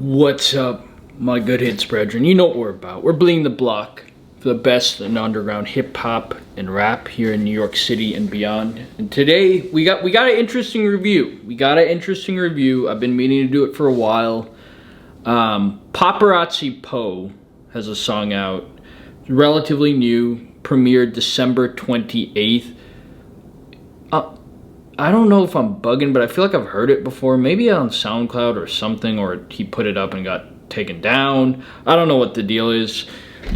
What's up, my good hits brethren? You know what we're about. We're bleeding the block for the best in underground hip-hop and rap here in New York City and beyond. And today, we got an interesting review. I've been meaning to do it for a while. Popperazzi Poe has a song out. Relatively new. Premiered December 28th. I don't know if I'm bugging, but I feel like I've heard it before. Maybe on SoundCloud or something, or he put it up and got taken down. I don't know what the deal is.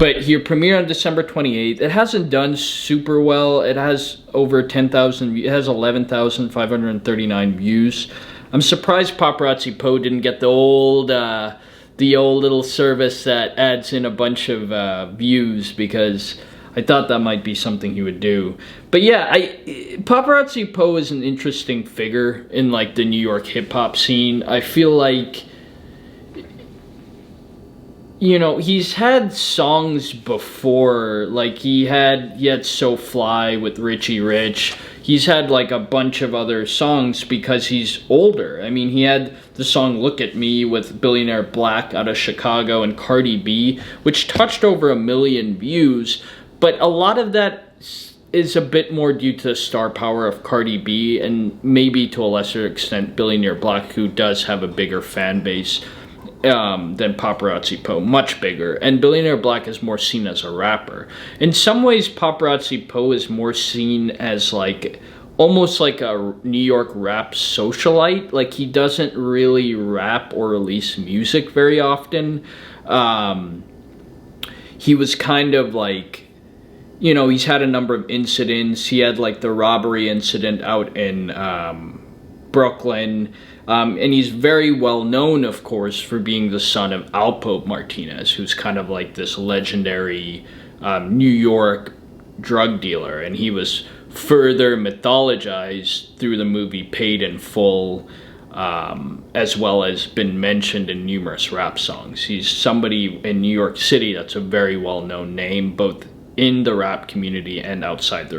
But he premiered on December 28th. It hasn't done super well. It has over 10,000, it has 11,539 views. I'm surprised Popperazzi Poe didn't get the old little service that adds in a bunch of views, because I thought that might be something he would do. But yeah, Popperazzi Poe is an interesting figure in like the New York hip hop scene. I feel like, you know, he's had songs before. Like he had So Fly with Richie Rich. He's had like a bunch of other songs because he's older. I mean, he had the song Look at Me with Billionaire Black out of Chicago and Cardi B, which touched over 1 million views. But a lot of that is a bit more due to the star power of Cardi B and maybe to a lesser extent Billionaire Black, who does have a bigger fan base than Popperazzi Poe, much bigger. And Billionaire Black is more seen as a rapper. In some ways, Popperazzi Poe is more seen as like almost like a New York rap socialite. Like he doesn't really rap or release music very often. He was kind of like, you know, he's had a number of incidents. He had like the robbery incident out in Brooklyn. And he's very well known, of course, for being the son of Alpo Martinez, who's kind of like this legendary New York drug dealer. And he was further mythologized through the movie Paid in Full, as well as been mentioned in numerous rap songs. He's somebody in New York City that's a very well-known name, both in the rap community and outside the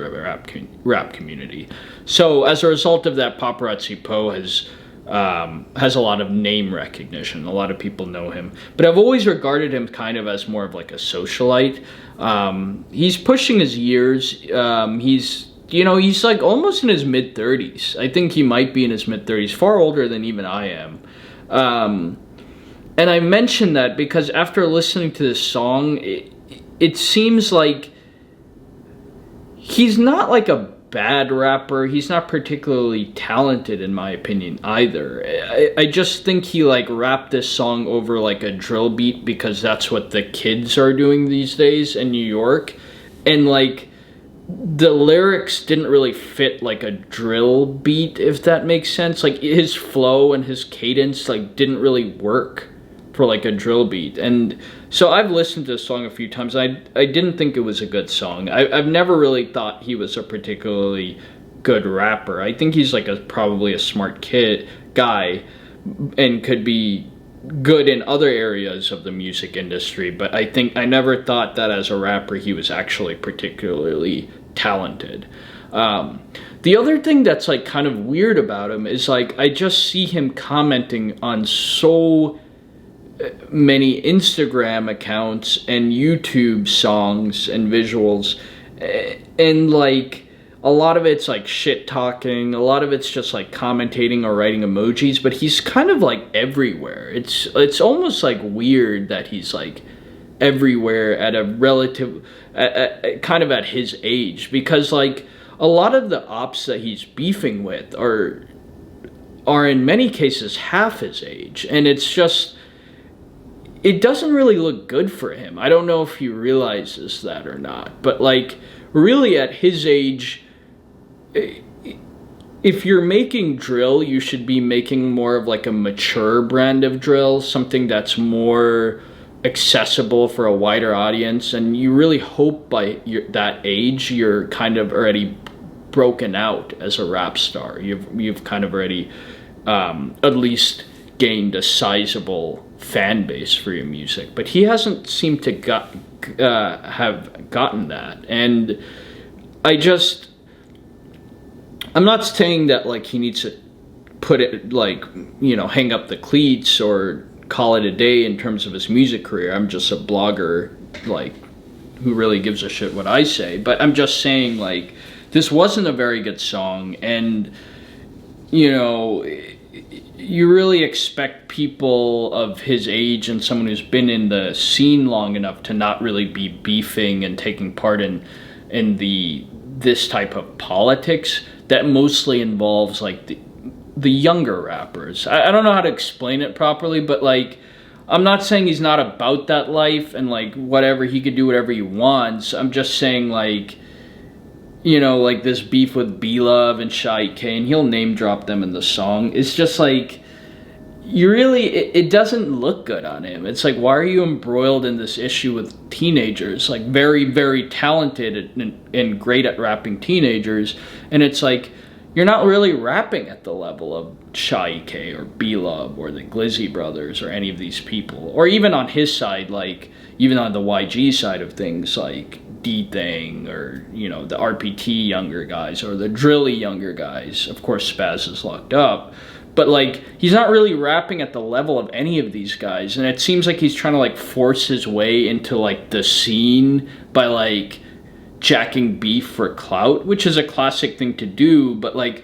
rap community. So as a result of that, Popperazzi Poe has a lot of name recognition. A lot of people know him. But I've always regarded him kind of as more of like a socialite. He's pushing his years. He's like almost in his mid-30s. I think he might be in his mid-30s, far older than even I am. And I mention that because after listening to this song, it seems like he's not like a bad rapper. He's not particularly talented in my opinion either. I just think he like rapped this song over like a drill beat because that's what the kids are doing these days in New York. And like the lyrics didn't really fit like a drill beat, if that makes sense. Like his flow and his cadence like didn't really work for like a drill beat. And so I've listened to this song a few times. I didn't think it was a good song. I've never really thought he was a particularly good rapper. I think he's like probably a smart guy and could be good in other areas of the music industry, but I never thought that as a rapper he was actually particularly talented. The other thing that's like kind of weird about him is like I just see him commenting on so many Instagram accounts and YouTube songs and visuals, and like a lot of it's like shit talking, a lot of it's just like commentating or writing emojis, but he's kind of like everywhere. It's almost like weird that he's like everywhere at a relative kind of at his age, because like a lot of the ops that he's beefing with are in many cases half his age, and it's just, it doesn't really look good for him. I don't know if he realizes that or not, but like really at his age, if you're making drill, you should be making more of like a mature brand of drill, something that's more accessible for a wider audience. And you really hope by that age you're kind of already broken out as a rap star. You've kind of already at least gained a sizable fan base for your music, but he hasn't seemed to have gotten that. And I'm not saying that like he needs to put it like, you know, hang up the cleats or call it a day in terms of his music career. I'm just a blogger, like, who really gives a shit what I say. But I'm just saying, like, this wasn't a very good song, and, you know, you really expect people of his age and someone who's been in the scene long enough to not really be beefing and taking part in this type of politics that mostly involves, like, the younger rappers. I don't know how to explain it properly, but, like, I'm not saying he's not about that life and, like, whatever, he could do whatever he wants. I'm just saying, like, you know, like this beef with B-Love and Shy K, and he'll name drop them in the song. It's just like, you really, it doesn't look good on him. It's like, why are you embroiled in this issue with teenagers? Like, very, very talented and great at rapping teenagers. And it's like, you're not really rapping at the level of Shy K or B-Love or the Glizzy brothers or any of these people. Or even on his side, like, even on the YG side of things, like D-Thing or, you know, the RPT younger guys or the Drilly younger guys. Of course, Spaz is locked up. But, like, he's not really rapping at the level of any of these guys. And it seems like he's trying to, like, force his way into, like, the scene by, like, jacking beef for clout, which is a classic thing to do. But, like,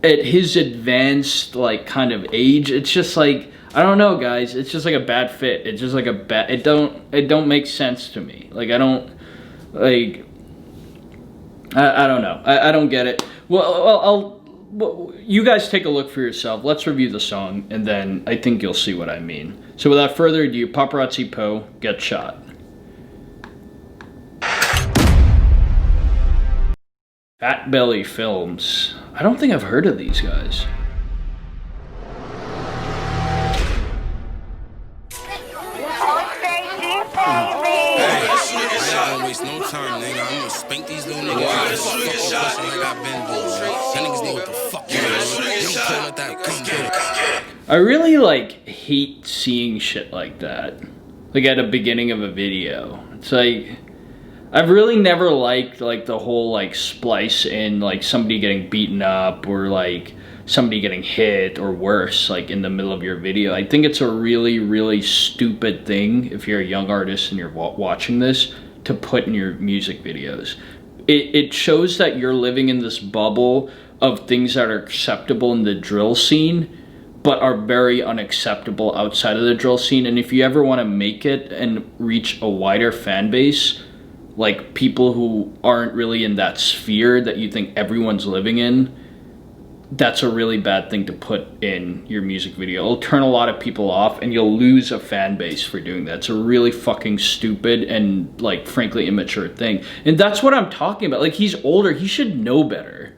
at his advanced, like, kind of age, it's just, like, I don't know, guys. It's just, like, a bad fit. It's just, like, a bad... It don't make sense to me. Like, I don't... Like... I don't know. I don't get it. Well, you guys take a look for yourself. Let's review the song, and then I think you'll see what I mean. So without further ado, Popperazzi Poe, get shot. Fat Belly Films. I don't think I've heard of these guys. No time, nigga. I'm gonna spank these little niggas. I really, like, hate seeing shit like that. Like, at the beginning of a video. It's like, I've really never liked, like, the whole, like, splice in, like, somebody getting beaten up or, like, somebody getting hit or worse, like, in the middle of your video. I think it's a really, really stupid thing if you're a young artist and you're watching this to put in your music videos. It shows that you're living in this bubble of things that are acceptable in the drill scene but are very unacceptable outside of the drill scene. And if you ever want to make it and reach a wider fan base, like people who aren't really in that sphere that you think everyone's living in, that's a really bad thing to put in your music video. It'll turn a lot of people off and you'll lose a fan base for doing that. It's a really fucking stupid and, like, frankly immature thing. And that's what I'm talking about. Like, he's older, he should know better.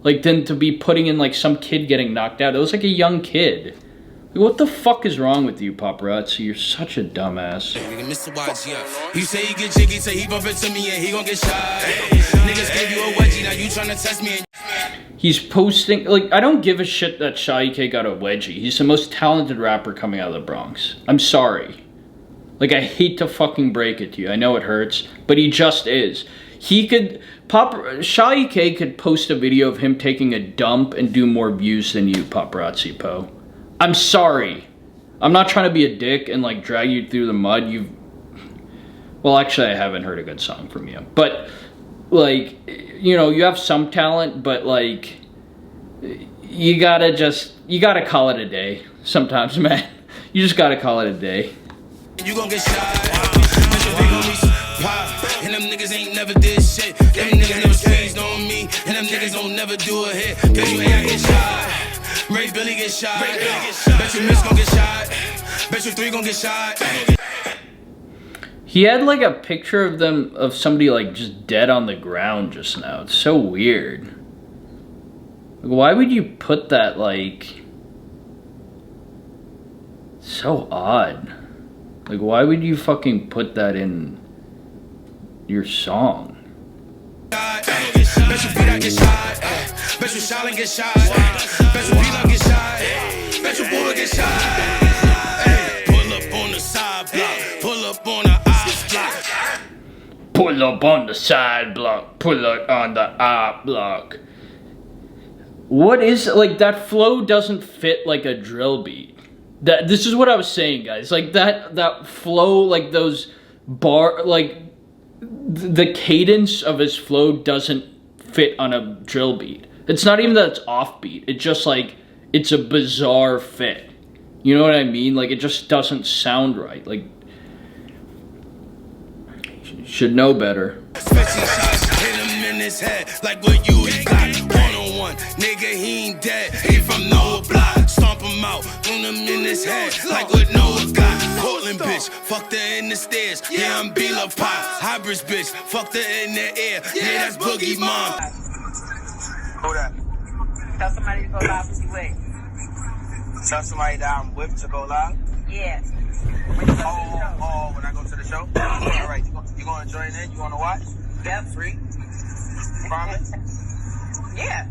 Like, than to be putting in, like, some kid getting knocked out. It was like a young kid. Like, what the fuck is wrong with you, Popperazzi? You're such a dumbass. Mr. YGF. You say you get jiggy, say he bump into me and he gon' get shot. Niggas gave you a wedgie, now you tryna test me. He's posting, like, I don't give a shit that Shy K got a wedgie. He's the most talented rapper coming out of the Bronx. I'm sorry. Like, I hate to fucking break it to you. I know it hurts, but he just is. He could, Shy K could post a video of him taking a dump and do more views than you, Popperazzi Poe. I'm sorry. I'm not trying to be a dick and, like, drag you through the mud. Well, actually, I haven't heard a good song from you. But, like, you know, you have some talent, but, like, you gotta call it a day sometimes, man. You just gotta call it a day. You gon' get shot. And them niggas ain't never did shit. Them niggas never squeezed on me. And them niggas don't never do a hit. Bet you ain't get shot. Ray Billy get shot. Bet you Miss gon' get shot. Bet you 3 gon' get shot. He had, like, a picture of them, of somebody, like, just dead on the ground just now. It's so weird. Like, why would you put that, like... So odd. Like, why would you fucking put that in your song? Bet you Peter get shot. Bet you Shaolin get shot. Bet you Peter get shot. Bet you Buddha get shot. Pull up on the side block. Pull up on the eye block. Pull up on the side block. Pull up on the eye block. What is, like, that flow doesn't fit like a drill beat. This is what I was saying, guys. Like that flow, like those like the cadence of his flow doesn't fit on a drill beat. It's not even that it's offbeat. It's just like it's a bizarre fit. You know what I mean? Like it just doesn't sound right. Like you should know better. His head, like what you got, one-on-one, nigga, he ain't dead, he from Noah block, stomp him out, boom him in his head, like what Noah got, Portland bitch, fucked her in the stairs, yeah, I'm Bila Pop, Hybrids bitch, fucked her in the air, yeah, that's Boogie Mom. Who that? Tell somebody to go live with you, wait. Tell somebody that I'm with to go live? Yeah. Oh, when I go to the show? Yeah. All right, you gonna join in? You wanna watch? Yep. Free? Promise? Yeah.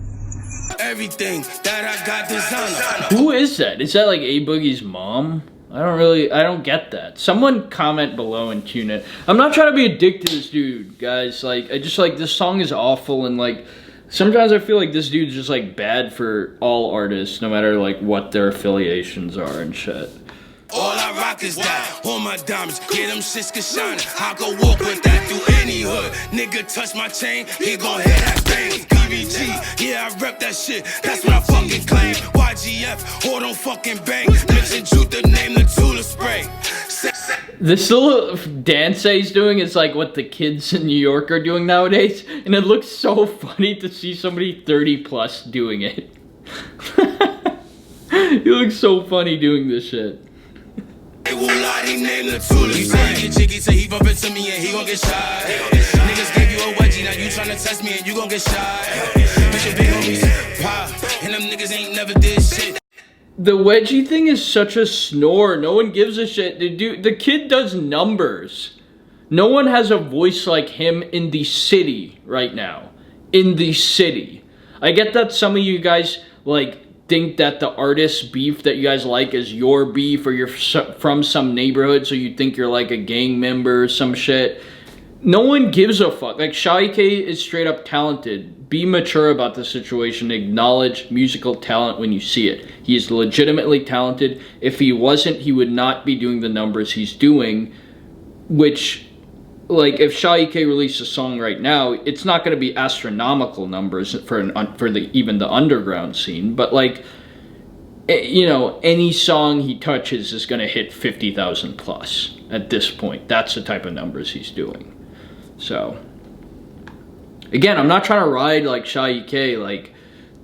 Everything that I got designer. Who is that? Is that like A Boogie's mom? I don't get that. Someone comment below and tune in. I'm not trying to be a dick to this dude, guys. Like, I just like, this song is awful, and like, sometimes I feel like this dude's just like bad for all artists, no matter like what their affiliations are and shit. All I rock is that, all my diamonds, get them shits can shine. I go walk with that through any hood. Nigga touch my chain, he gon' hear that bang. BBG, yeah, I rep that shit, that's what I fucking claim. YGF, all don't fucking bang. Mixing juice to name the Tula spray. This little dance that he's doing is like what the kids in New York are doing nowadays, and it looks so funny to see somebody 30 plus doing it. He looks so funny doing this shit. They won't lie, he named the Tula. You say you get jiggy, so he bump into me and he gon' get shot. Niggas gave you a wedgie, now you tryna test me and you gon' get shot. Bitch, your big homies pop, and them niggas ain't never did shit. The wedgie thing is such a snore. No one gives a shit. The kid does numbers. No one has a voice like him in the city right now. In the city. I get that some of you guys like think that the artist beef that you guys like is your beef, or you're from some neighborhood, so you think you're like a gang member or some shit. No one gives a fuck. Like, Shy K is straight up talented. Be mature about the situation. Acknowledge musical talent when you see it. He is legitimately talented. If he wasn't, he would not be doing the numbers he's doing, which, like, if Shy K released a song right now, it's not going to be astronomical numbers for even the underground scene, but like, you know, any song he touches is going to hit 50,000 plus at this point. That's the type of numbers he's doing. So, again, I'm not trying to ride like Shy K. Like,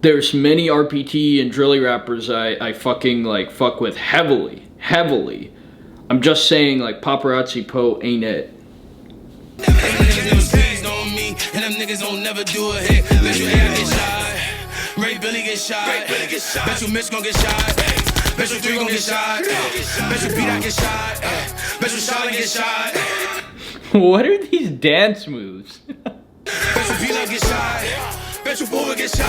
there's many RPT and drilly rappers I fucking like fuck with heavily. I'm just saying, like, Popperazzi Poe ain't it. Them niggas never squeezed on me, and them niggas don't never do a hit. Bet you AI get shot, Ray Billy get shot, bet you Mitch gon' get shot, bet you 3 gon' get shot, bet you Pete get shot, bet you Charlotte get shot. What are these dance moves? Bet you Pete get shot, bet you Booba get shot.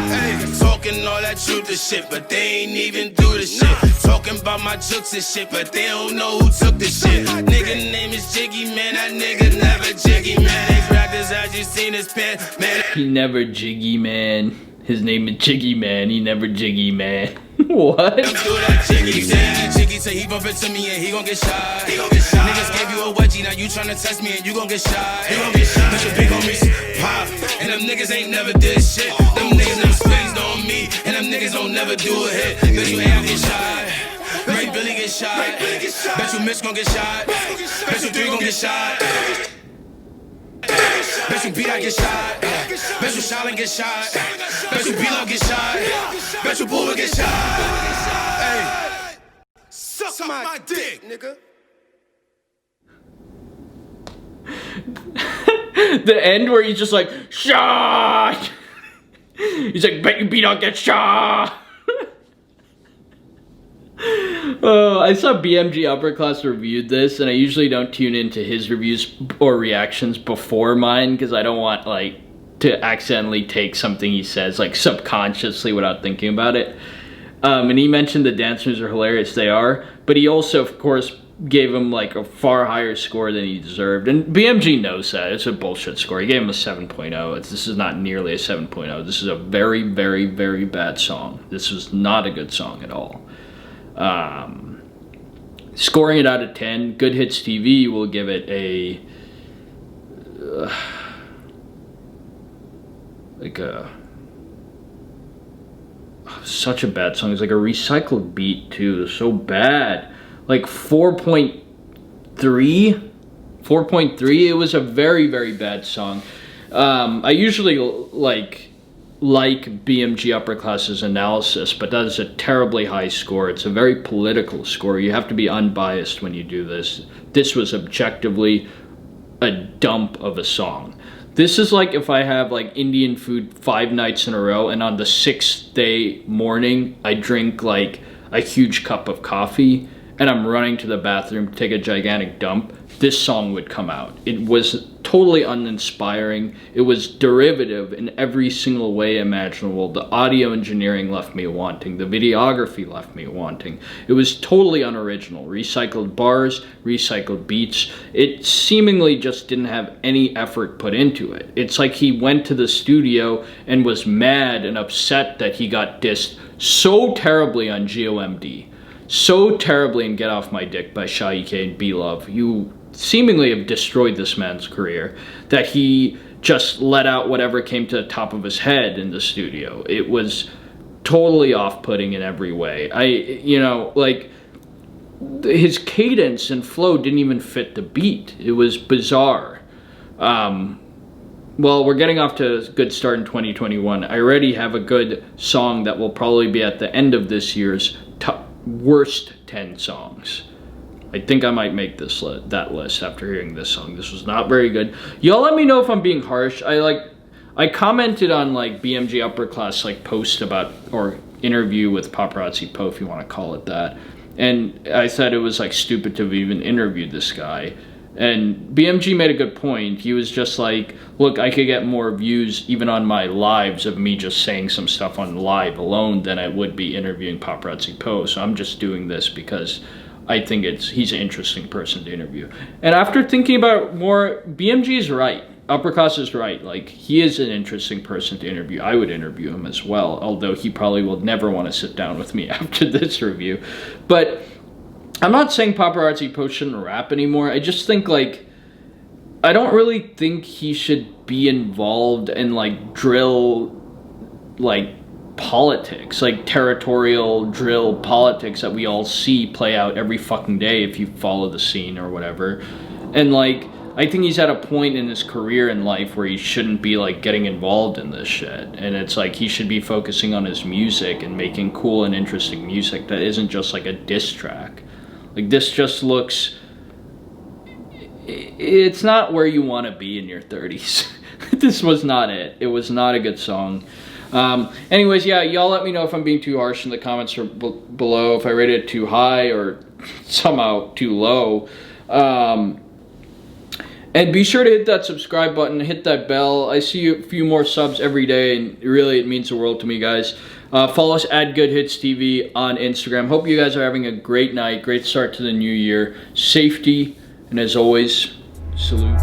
Hey, talking all that truth and shit, but they ain't even do the shit. Talking about my jokes and shit, but they don't know who took the shit. Nigga name is Jiggy, man, that nigga never jiggy, man. They practice as you seen his pen, man. He never jiggy, man. His name is Jiggy, man. He never jiggy, man. What? Do that jiggy, jiggy, say he bump into me and he gon' get shot. Niggas gave you a wedgie, now you tryna test me and you gon' get shot. But your big homies pop, and them niggas ain't never did shit. Them niggas never squeezed on me, and them niggas don't never do a hit. Bet you AI get shot, Ray Billy get shot, bet you Mitch gon' get shot, bet you 3 gon' get shot. Bet you Pete get shot, bet you Charlotte get shot, bet you Bilo get shot, bet you Booba get shot. Hey, suck my dick, nigga. The end where he's just like, shot! He's like, bet you Pete get shot! I saw BMG Upperclass reviewed this, and I usually don't tune into his reviews or reactions before mine, because I don't want, like, to accidentally take something he says, like, subconsciously without thinking about it. And he mentioned the dance moves are hilarious. They are. But he also, of course, gave him, like, a far higher score than he deserved. And BMG knows that. It's a bullshit score. He gave him a 7.0. This is not nearly a 7.0. This is a very, very, very bad song. This was not a good song at all. Scoring it out of 10, GoodhitsTV will give it a such a bad song. It's like a recycled beat too. So bad. Like 4.3. 4.3. It was a very, very bad song. I usually like BMG Upper Class's analysis, but that is a terribly high score. It's a very political score. You have to be unbiased when you do this. This was objectively a dump of a song. This is like if I have like Indian food 5 nights in a row, and on the 6th day morning I drink like a huge cup of coffee and I'm running to the bathroom to take a gigantic dump. This song would come out. It was totally uninspiring. It was derivative in every single way imaginable. The audio engineering left me wanting. The videography left me wanting. It was totally unoriginal. Recycled bars, recycled beats. It seemingly just didn't have any effort put into it. It's like he went to the studio and was mad and upset that he got dissed so terribly on GOMD. So terribly in Get Off My Dick by Shy EK and B-Love. You seemingly have destroyed this man's career, that he just let out whatever came to the top of his head in the studio. It was totally off-putting in every way. His cadence and flow didn't even fit the beat. It was bizarre. Well, we're getting off to a good start in 2021. I already have a good song that will probably be at the end of this year's worst 10 songs. I think I might make that list after hearing this song. This was not very good. Y'all let me know if I'm being harsh. I commented on like BMG Upper Class like post about, or interview with Popperazzi Poe, if you want to call it that. And I said it was like stupid to have even interviewed this guy. And BMG made a good point. He was just like, look, I could get more views even on my lives of me just saying some stuff on live alone than I would be interviewing Popperazzi Poe. So I'm just doing this because I think he's an interesting person to interview. And after thinking about it more, BMG is right. Upper Class is right. Like, he is an interesting person to interview. I would interview him as well, although he probably will never want to sit down with me after this review. But I'm not saying Popperazzi Poe shouldn't rap anymore. I just think, like, I don't really think he should be involved in, like, drill, like, politics, like territorial drill politics that we all see play out every fucking day if you follow the scene or whatever. And like, I think he's at a point in his career in life where he shouldn't be like getting involved in this shit. And it's like he should be focusing on his music and making cool and interesting music that isn't just like a diss track. Like, this just looks, it's not where you want to be in your 30s. This was not it. It was not a good song. Anyways, yeah, y'all let me know if I'm being too harsh in the comments or below, if I rated it too high or somehow too low. And be sure to hit that subscribe button, hit that bell. I see a few more subs every day, and really it means the world to me, guys. Follow us at GoodhitsTV on Instagram. Hope you guys are having a great night, great start to the new year. Safety, and as always, salute.